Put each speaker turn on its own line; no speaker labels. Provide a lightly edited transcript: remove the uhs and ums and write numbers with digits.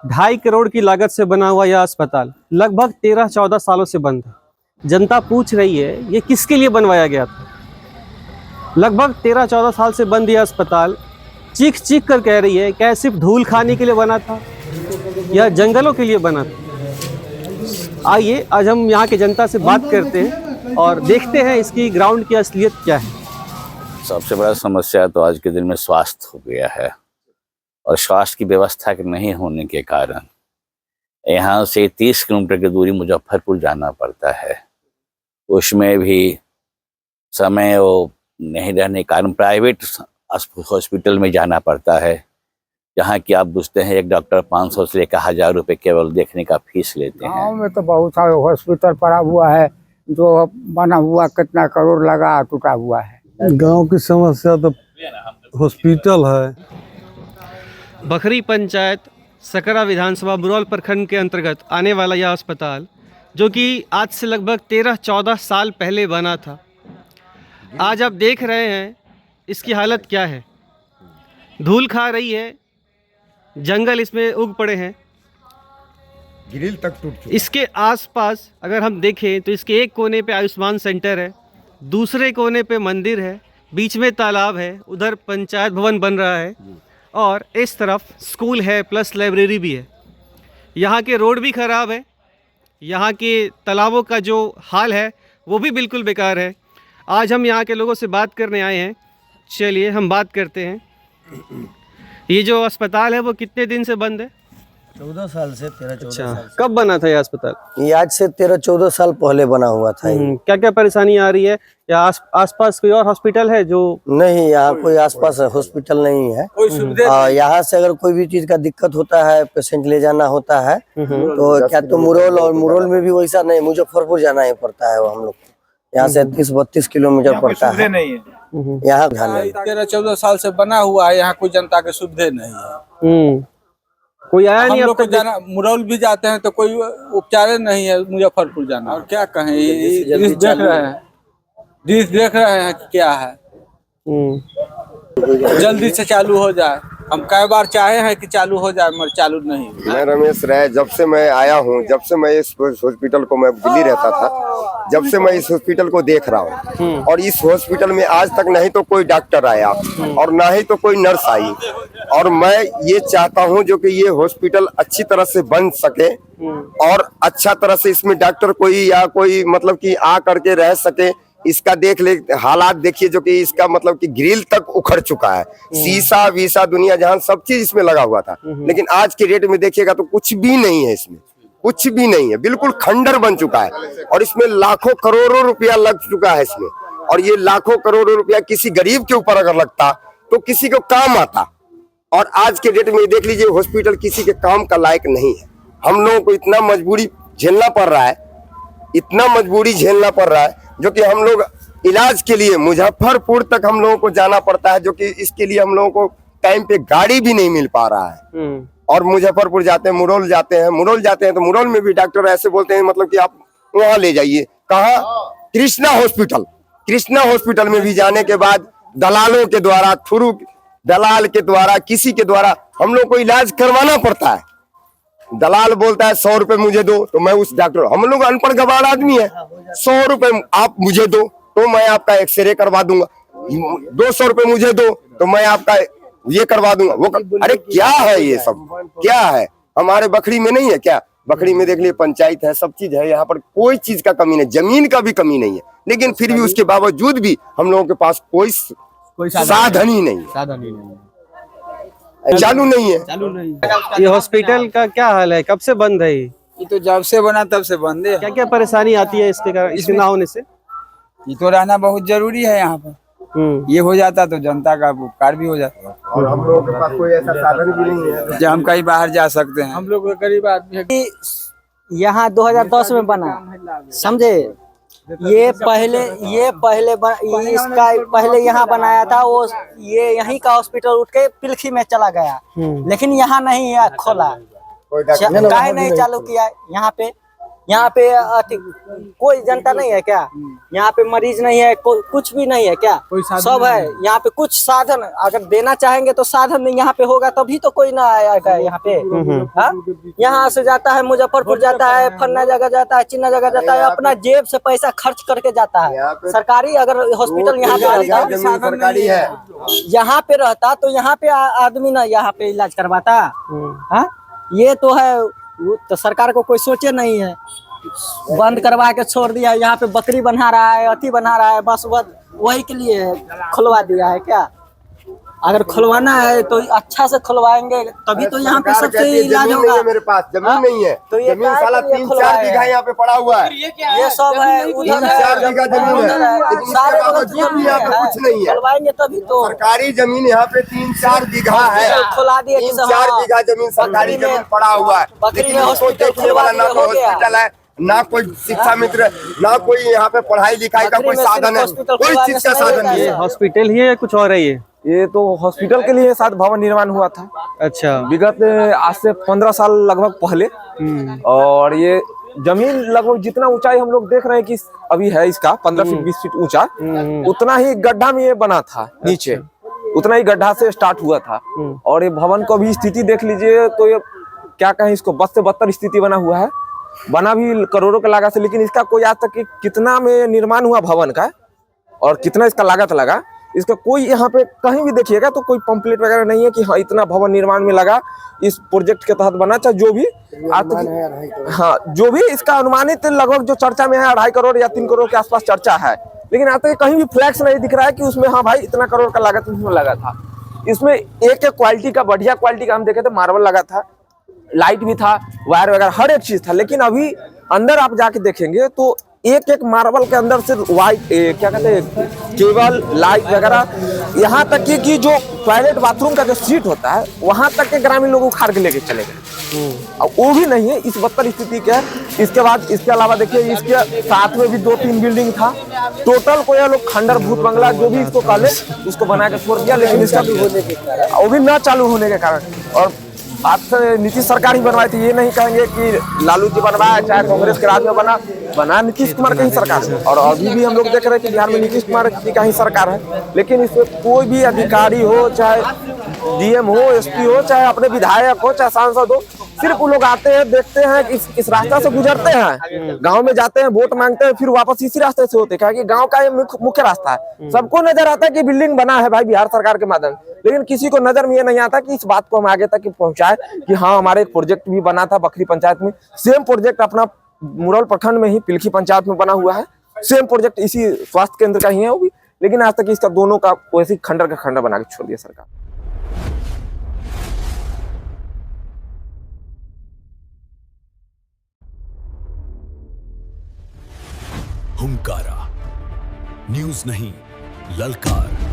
2.5 करोड़ की लागत से बना हुआ यह अस्पताल लगभग 13-14 सालों से बंद है। जनता पूछ रही है ये किसके लिए बनवाया गया था। लगभग 13-14 साल से बंद यह अस्पताल चीख चीख कर कह रही है क्या सिर्फ धूल खाने के लिए बना था या जंगलों के लिए बना था। आइए आज हम यहाँ के जनता से बात करते हैं और देखते हैं इसकी ग्राउंड की असलियत क्या है।
सबसे बड़ा समस्या तो आज के दिन में स्वास्थ्य हो गया है और स्वास्थ्य की व्यवस्था के नहीं होने के कारण यहाँ से 30 किलोमीटर की दूरी मुजफ्फरपुर जाना पड़ता है। उसमें भी समय वो नहीं रहने के कारण प्राइवेट हॉस्पिटल में जाना पड़ता है, जहाँ कि आप पूछते हैं एक डॉक्टर 500 से लेकर 1000 रुपये केवल देखने का फीस लेते हैं।
गाँव में तो बहुत सारे हॉस्पिटल पड़ा हुआ है, जो बना हुआ कितना करोड़ लगा टूटा हुआ है।
गांव की समस्या तो हॉस्पिटल है।
बखरी पंचायत सकरा विधानसभा बुरौल प्रखंड के अंतर्गत आने वाला यह अस्पताल जो कि आज से लगभग 13-14 साल पहले बना था, आज आप देख रहे हैं इसकी हालत क्या है। धूल खा रही है, जंगल इसमें उग पड़े हैं,
ग्रिल तक टूट चुका।
इसके आसपास अगर हम देखें तो इसके एक कोने पे आयुष्मान सेंटर है, दूसरे कोने पे मंदिर है, बीच में तालाब है, उधर पंचायत भवन बन रहा है और इस तरफ स्कूल है प्लस लाइब्रेरी भी है। यहाँ के रोड भी ख़राब है, यहाँ के तालाबों का जो हाल है वो भी बिल्कुल बेकार है। आज हम यहाँ के लोगों से बात करने आए हैं, चलिए हम बात करते हैं। ये जो अस्पताल है वो कितने दिन से बंद है?
14 साल से 13-14 साल।
कब बना था ये अस्पताल?
ये आज से 13-14 साल पहले बना हुआ था।
क्या क्या परेशानी आ रही है या आसपास कोई और हॉस्पिटल है जो?
नहीं, यहाँ कोई आसपास हॉस्पिटल नहीं है। यहाँ से अगर कोई भी चीज का दिक्कत होता है, पेशेंट ले जाना होता है तो क्या तो मुरौल, और मुरौल में भी वैसा नहीं, मुजफ्फरपुर जाना ही पड़ता है। वो हम लोग यहाँ से 30-32 किलोमीटर पड़ता है। यहाँ
13-14 साल से बना हुआ है, यहाँ कोई जनता के सुविधे नहीं है।
कोई आया नहीं।
हम लोग को जाना, मुरौल भी जाते हैं तो कोई उपचार नहीं है, मुजफ्फरपुर जाना। और क्या कहें, दृश्य देख रहे हैं, दृश्य देख रहे हैं कि क्या है। जल्दी से चालू हो जाए। हम कई बार चाहे हैं कि चालू हो जाए मगर चालू नहीं।
मैं रमेश राय, जब से मैं आया हूँ, जब से मैं इस हॉस्पिटल को, मैं दिल्ली रहता था, जब से मैं इस हॉस्पिटल को देख रहा हूँ और इस हॉस्पिटल में आज तक नहीं तो कोई डॉक्टर आया और ना ही तो कोई नर्स आई। और मैं ये चाहता हूँ जो कि ये हॉस्पिटल अच्छी तरह से बन सके और अच्छा तरह से इसमें डॉक्टर कोई या कोई मतलब कि आ करके रह सके। इसका देख ले हालात देखिए, जो कि इसका मतलब कि ग्रिल तक उखड़ चुका है, शीशा वीसा दुनिया जहां सब चीज इसमें लगा हुआ था, लेकिन आज के रेट में देखिएगा तो कुछ भी नहीं है, इसमें कुछ भी नहीं है, बिल्कुल खंडर बन चुका है। और इसमें लाखों करोड़ों रुपया लग चुका है इसमें, और ये लाखों करोड़ों रुपया किसी गरीब के ऊपर अगर लगता तो किसी को काम आता। और आज के डेट में देख लीजिए हॉस्पिटल किसी के काम का लायक नहीं है। हम लोगों को इतना मजबूरी झेलना पड़ रहा है, इतना मजबूरी झेलना पड़ रहा है, जो कि हम लोग इलाज के लिए मुजफ्फरपुर तक हम लोगों को जाना पड़ता है, जो कि इसके लिए हम लोगों को टाइम पे गाड़ी भी नहीं मिल पा रहा है। और मुजफ्फरपुर जाते हैं, मुरौल जाते हैं, मुरौल जाते हैं तो मुरौल में भी डॉक्टर ऐसे बोलते हैं मतलब कि आप वहां ले जाइए, कहाँ? कृष्णा हॉस्पिटल। कृष्णा हॉस्पिटल में भी जाने के बाद दलालों के द्वारा, थ्रू दलाल के द्वारा, किसी के द्वारा हम लोग को इलाज करवाना पड़ता है। दलाल बोलता है 100 रुपए मुझे दो तो मैं उस डॉक्टर, हम लोग अनपढ़ गवार आदमी है, 100 रुपए आप मुझे दो तो मैं आपका एक्सरे करवा दूंगा, 200 रुपए मुझे दो तो मैं आपका ये करवा दूंगा, वो अरे क्या है ये सब, क्या है? हमारे बखरी में नहीं है क्या? बखरी में देख लिए पंचायत है, सब चीज है, यहाँ पर कोई चीज का कमी नहीं, जमीन का भी कमी नहीं है, लेकिन फिर भी उसके बावजूद भी हम लोगों के पास कोई साधन ही नहीं है, चालू नहीं है।
ये हॉस्पिटल का क्या हाल है, कब से बंद है?
ये तो जब से बना तब से बंद है।
क्या क्या परेशानी आती है इसके कारण, इसके ना होने से?
ये तो रहना बहुत जरूरी है यहाँ पर। ये हो जाता तो जनता का उपकार भी हो जाता।
और हम लोगों के पास कोई ऐसा साधन भी नहीं है
जब हम कहीं बाहर जा सकते हैं। हम लोग गरीब आदमी है।
यहाँ 2010 में बना, समझे? ये पहले इसका पहले यहाँ बनाया था, वो ये यहीं का हॉस्पिटल उठ के पिलखी में चला गया, लेकिन यहाँ नहीं है, खोला, काहे नहीं चालू किया यहाँ पे? यहाँ पे कोई जनता नहीं है क्या? यहाँ पे मरीज नहीं है, कुछ भी नहीं है क्या? सब है यहाँ पे। कुछ साधन अगर देना चाहेंगे तो साधन यहाँ पे होगा, तभी तो कोई ना आएगा यहाँ पे। यहाँ से जाता है मुजफ्फरपुर जाता है, फन्ना जगह जाता है, चिन्ना जगह जाता है, अपना जेब से पैसा खर्च करके जाता है। सरकारी अगर हॉस्पिटल यहाँ पे रहता,
सरकारी है,
यहाँ पे रहता तो यहाँ पे आदमी ना यहाँ पे इलाज करवाता। हाँ, ये तो है, तो सरकार को कोई सोचे नहीं है, बंद करवा के छोड़ दिया। यहाँ पे बकरी बना रहा है, अति बना रहा है, बस वही के लिए खुलवा दिया है क्या? अगर खुलवाना है तो अच्छा से खुलवाएंगे, तभी तो यहाँ पे सबसे इलाज होगा।
मेरे पास जमीन नहीं है,
तो ये
जमीन साला 3-4 बीघा यहाँ पे पड़ा हुआ है।
ये सब है, उधर
3-4 बीघा जमीन है, लेकिन उसके बावजूद भी यहाँ पे कुछ नहीं है।
खुलवाएंगे तभी तो।
सरकारी जमीन यहाँ पे 3-4 बीघा है,
खुला दिए
3-4 बीघा जमीन सरकारी जमीन पड़ा हुआ है, लेकिन उसको देखने वाला ना कोई हॉस्पिटल है, ना कोई शिक्षा मित्र, ना कोई यहाँ पे पढ़ाई लिखाई का कोई साधन है, कोई चीज का साधन नहीं
ये
है।
हॉस्पिटल ही है या कुछ और है
ये तो हॉस्पिटल के लिए साथ भवन निर्माण हुआ था।
अच्छा।
विगत आज से 15 साल लगभग पहले। और ये जमीन लगभग जितना ऊंचाई हम लोग देख रहे हैं कि अभी है इसका 15 फीट 20 फीट ऊंचा, उतना ही गड्ढा में ये बना था नीचे, उतना ही गड्ढा से स्टार्ट हुआ था। और ये भवन को भी स्थिति देख लीजिए तो ये क्या कहें, इसको बद से बदतर स्थिति बना हुआ है। बना भी करोड़ों का लागत से, लेकिन इसका कोई आज तक कितना में निर्माण हुआ भवन का और कितना इसका लागत लगा, इसका कोई यहाँ पे कहीं भी देखिएगा तो कोई पंपलेट वगैरह नहीं है कि हाँ इतना भवन निर्माण में लगा, इस प्रोजेक्ट के तहत बना। चाहे जो भी हाँ जो भी इसका अनुमानित लगभग जो चर्चा में है 2.5 करोड़ या 3 करोड़ के आसपास चर्चा है, लेकिन आज तक कहीं भी फ्लैक्स नहीं दिख रहा है कि उसमें हाँ भाई इतना करोड़ का लागत इसमें लगा था। इसमें एक क्वालिटी का, बढ़िया क्वालिटी का हम देखे थे, मार्बल लगा था, लाइट भी था, वायर वगैरह हर एक चीज था। लेकिन अभी अंदर आप जाके देखेंगे तो एक एक मार्बल के अंदर से वाइट क्या कहते हैं, केबल लाइट वगैरह, यहाँ तक कि जो टॉयलेट बाथरूम का जो सीट होता है वहां तक के ग्रामीण लोग उखाड़ के लेके चले गए। और वो भी नहीं है, इस बदतर स्थिति के। इसके बाद इसके अलावा देखिए इसके साथ में भी 2-3 बिल्डिंग था। टोटल को यह लोग खंडर भूत बंगला जो भी इसको कहले उसको बना के छोड़ दिया, लेकिन इसका वो भी न चालू होने के कारण। और बात से नीतीश सरकार ही बनवाई थी, ये नहीं कहेंगे कि लालू जी बनवाया चाहे कांग्रेस के राज में बना नीतीश कुमार की ही सरकार है। और अभी भी हम लोग देख रहे हैं कि बिहार में नीतीश कुमार जी का ही सरकार है, लेकिन इसमें कोई भी अधिकारी हो, चाहे डीएम हो, एसपी हो, चाहे अपने विधायक हो, चाहे सांसद हो, सिर्फ वो लोग आते हैं, देखते हैं कि इस रास्ता से गुजरते हैं, गांव में जाते हैं, वोट मांगते हैं, फिर वापस इसी रास्ते से होते हैं, क्योंकि गांव का ये मुख्य रास्ता है। सबको नजर आता है कि बिल्डिंग बना है भाई बिहार सरकार के माध्यम, लेकिन किसी को नजर में ये नहीं आता कि इस बात को हम आगे तक पहुंचाए कि हाँ हमारे एक प्रोजेक्ट भी बना था बखरी पंचायत में। सेम प्रोजेक्ट अपना मुरौल प्रखंड में ही पिलखी पंचायत में बना हुआ है, सेम प्रोजेक्ट इसी स्वास्थ्य केंद्र का ही है वो भी, लेकिन आज तक इसका दोनों का वैसे खंडर का खंडर बना के छोड़ दिया सरकार।
हुंकारा न्यूज़ नहीं, ललकार।